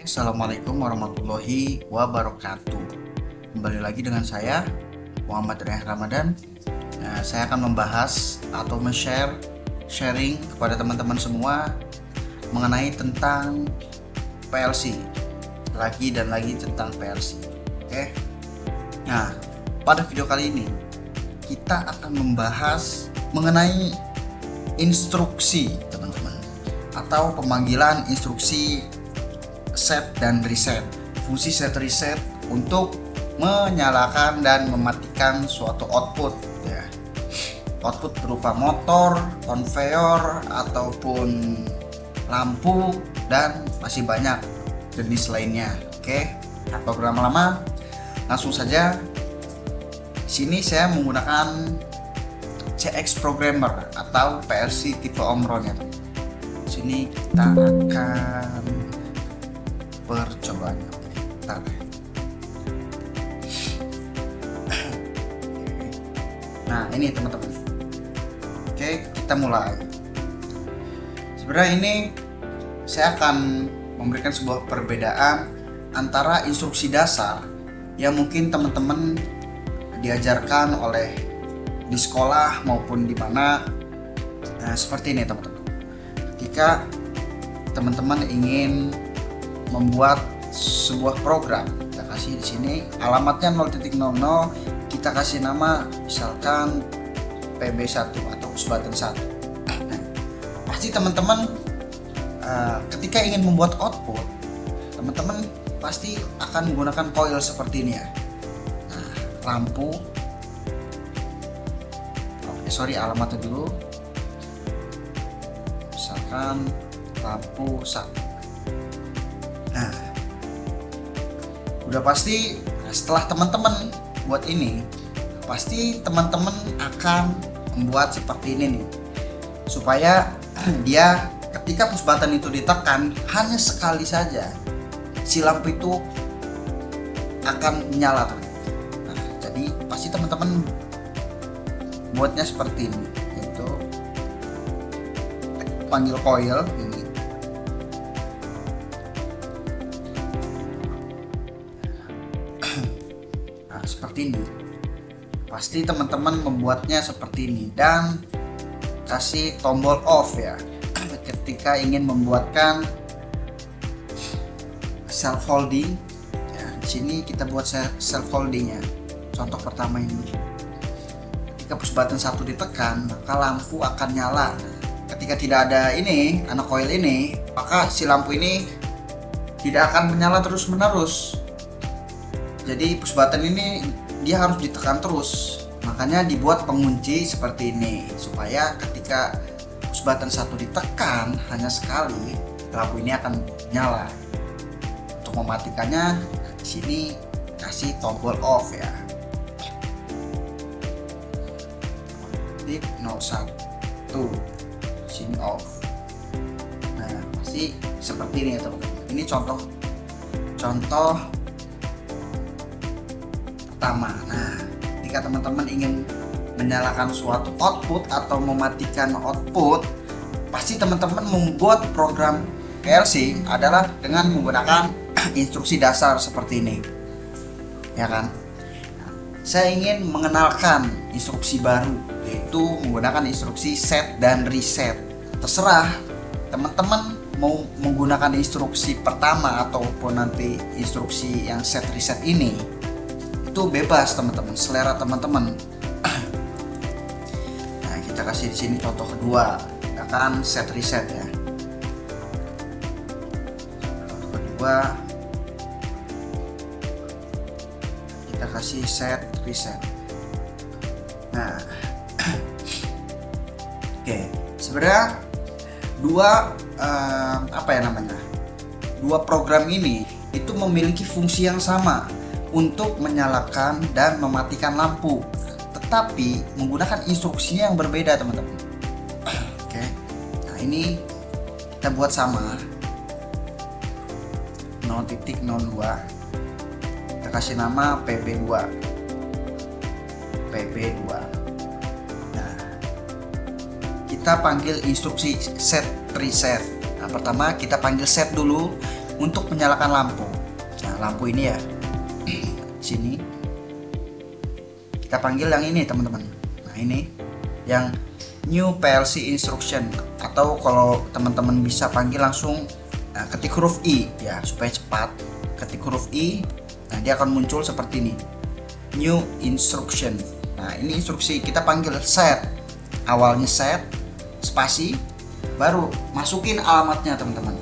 Assalamualaikum warahmatullahi wabarakatuh. Kembali lagi dengan saya Muhammad Riyah Ramadan. Saya akan membahas atau sharing kepada teman-teman semua mengenai tentang PLC, lagi dan lagi tentang PLC. Oke. Nah, pada video kali ini kita akan membahas mengenai instruksi teman-teman, atau pemanggilan instruksi set dan reset. Fungsi set reset untuk menyalakan dan mematikan suatu output ya. Output berupa motor, konveyor ataupun lampu dan masih banyak jenis lainnya. Oke, tanpa berlama-lama langsung saja. Sini saya menggunakan CX Programmer atau PLC tipe Omron ya. Sini kita akan percobanya. Bentar. Nah, ini teman-teman. Oke, kita mulai. Sebenarnya ini saya akan memberikan sebuah perbedaan antara instruksi dasar yang mungkin teman-teman diajarkan oleh di sekolah maupun di mana. Nah, seperti ini teman-teman. Ketika teman-teman ingin membuat sebuah program, kita kasih di sini alamatnya 0.00, kita kasih nama misalkan PB1 atau button 1. Nah, pasti teman-teman ketika ingin membuat output, teman-teman pasti akan menggunakan coil seperti ini ya. Nah, lampu, alamatnya dulu, misalkan lampu 1. Nah, udah pasti setelah teman-teman buat ini, pasti teman-teman akan membuat seperti ini nih, supaya dia ketika push button itu ditekan hanya sekali saja, si lampu itu akan menyala. Nah, jadi pasti teman-teman buatnya seperti ini, yaitu panggil coil ini. Nah, seperti ini. Pasti teman-teman membuatnya seperti ini dan kasih tombol off ya ketika ingin membuatkan self holding ya. Di sini kita buat self holdingnya. Contoh pertama ini, ketika push button 1 ditekan maka lampu akan nyala. Ketika tidak ada ini, anak coil ini, maka si lampu ini tidak akan menyala terus menerus. Jadi push button ini dia harus ditekan terus, makanya dibuat pengunci seperti ini supaya ketika push button 1 ditekan hanya sekali, lampu ini akan nyala. Untuk mematikannya di sini kasih tombol off ya, titik 01, sini off. Nah, pasti seperti ini ya teman-teman. Ini contoh pertama. Nah, jika teman-teman ingin menyalakan suatu output atau mematikan output, pasti teman-teman membuat program PLC adalah dengan menggunakan instruksi dasar seperti ini, ya kan? Nah, saya ingin mengenalkan instruksi baru, yaitu menggunakan instruksi set dan reset. Terserah teman-teman mau menggunakan instruksi pertama ataupun nanti instruksi yang set reset ini. Itu bebas teman-teman, selera teman-teman. Nah, kita kasih di sini contoh kedua, akan set reset ya. Contoh kedua, kita kasih set reset. Nah, oke, sebenarnya dua program ini itu memiliki fungsi yang sama untuk menyalakan dan mematikan lampu, tetapi menggunakan instruksi yang berbeda teman-teman. Oke, nah ini kita buat sama 0.02, kita kasih nama PB2. Nah, kita panggil instruksi set reset. Nah, pertama kita panggil set dulu, untuk menyalakan lampu. Nah, lampu ini ya sini kita panggil yang ini teman-teman. Nah, ini yang new PLC instruction, atau kalau teman-teman bisa panggil langsung ketik huruf I ya supaya cepat. Ketik huruf I, nah dia akan muncul seperti ini, new instruction. Nah, ini instruksi, kita panggil set, awalnya set spasi, baru masukin alamatnya teman-teman.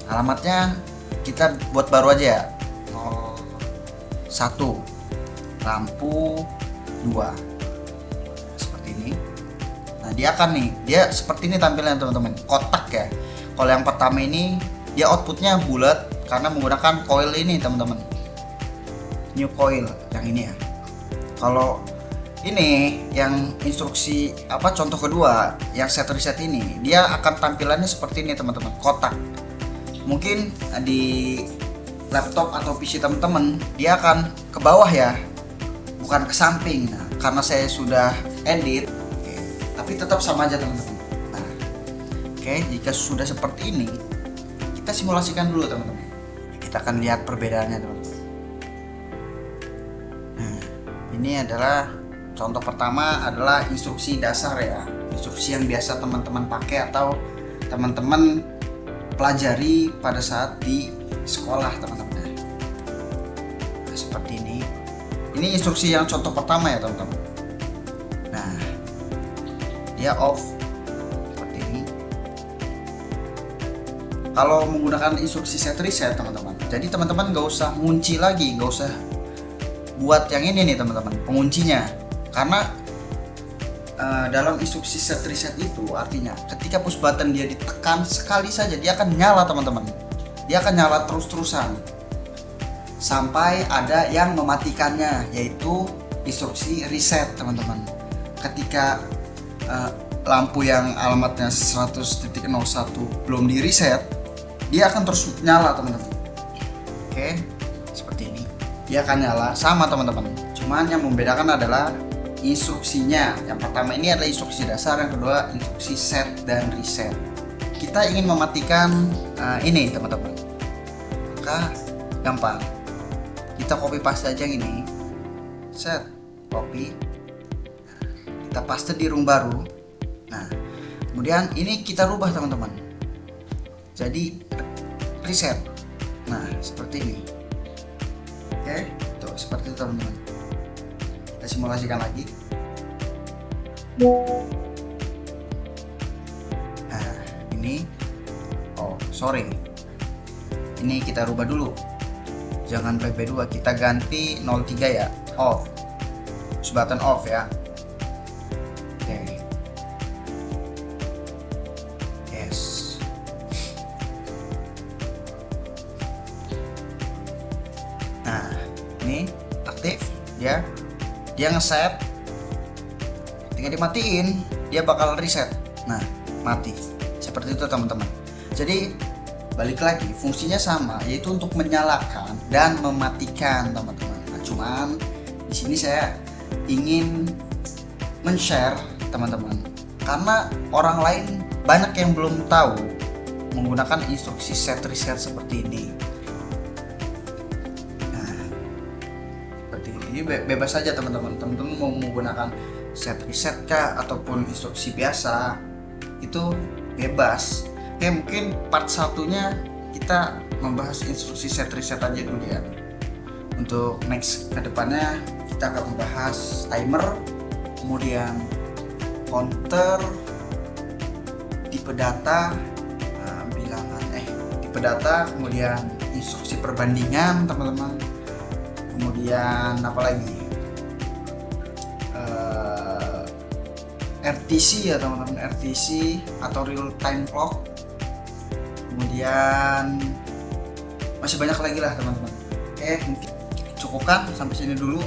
Alamatnya kita buat baru aja ya, 01 lampu 2 seperti ini. Nah, dia akan nih, dia seperti ini tampilannya teman-teman, kotak ya. Kalau yang pertama ini dia outputnya bulat karena menggunakan coil ini teman-teman, new coil yang ini ya. Kalau ini yang instruksi contoh kedua yang set reset ini, dia akan tampilannya seperti ini teman-teman, kotak. Mungkin di laptop atau PC teman-teman dia akan ke bawah ya, bukan ke samping. Nah, karena saya sudah edit, tapi tetap sama aja teman-teman. Nah, jika sudah seperti ini, kita simulasikan dulu teman-teman. Kita akan lihat perbedaannya teman-teman. Nah, ini adalah contoh pertama, adalah instruksi dasar ya, instruksi yang biasa teman-teman pakai atau teman-teman pelajari pada saat di sekolah teman-teman. Nah, seperti ini. Ini instruksi yang contoh pertama ya teman-teman. Nah, dia off seperti ini. Kalau menggunakan instruksi set reset teman-teman, jadi teman-teman nggak usah ngunci lagi, nggak usah buat yang ini nih teman-teman, penguncinya. Karena dalam instruksi set reset itu artinya ketika push button dia ditekan sekali saja, dia akan nyala teman-teman. Dia akan nyala terus-terusan sampai ada yang mematikannya, yaitu instruksi reset teman-teman. Ketika lampu yang alamatnya 100.01 belum di reset, dia akan terus nyala teman-teman. Oke, seperti ini. Dia akan nyala sama teman-teman. Cuman yang membedakan adalah instruksinya. Yang pertama ini adalah instruksi dasar, yang kedua instruksi set dan reset. Kita ingin mematikan ini teman-teman, maka gampang, kita copy paste aja ini, set, copy, kita paste di room baru. Nah, kemudian ini kita rubah teman-teman, jadi reset. Nah, seperti ini. Oke, tuh seperti itu teman-teman. Kita simulasikan lagi. Nah, ini ini kita rubah dulu, jangan PP2, kita ganti 03 ya, off, push button off ya. Oke, yes. Nah, ini aktif ya, dia ngeset. Ketika dimatiin, dia bakal reset. Nah, mati. Seperti itu teman-teman. Jadi balik lagi, fungsinya sama, yaitu untuk menyalakan dan mematikan teman-teman. Nah, cuman di sini saya ingin men-share teman-teman, karena orang lain banyak yang belum tahu menggunakan instruksi set reset seperti ini. Nah, seperti ini bebas saja teman-teman. Teman-teman mau menggunakan set reset kah ataupun instruksi biasa, itu bebas. Oke, mungkin part satunya kita membahas instruksi set reset aja dulu ya. Untuk next kedepannya kita akan membahas timer, kemudian counter, tipe data, tipe data, kemudian instruksi perbandingan teman-teman, kemudian apa lagi, RTC ya teman-teman, RTC atau real time clock. Kemudian masih banyak lagi lah teman-teman. Oke, mungkin cukupkan sampai sini dulu.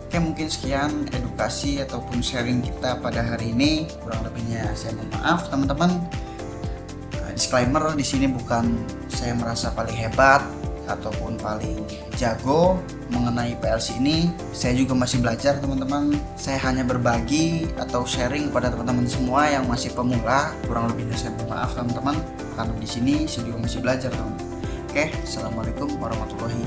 Oke, mungkin sekian edukasi ataupun sharing kita pada hari ini. Kurang lebihnya saya mohon maaf teman-teman. Disclaimer, di sini bukan saya merasa paling hebat ataupun paling jago mengenai PLC ini. Saya juga masih belajar teman-teman. Saya hanya berbagi atau sharing kepada teman-teman semua yang masih pemula. Kurang lebihnya saya mohon maaf teman-teman, karena di sini saya juga masih belajar teman-teman. Oke, Oke, assalamualaikum warahmatullahi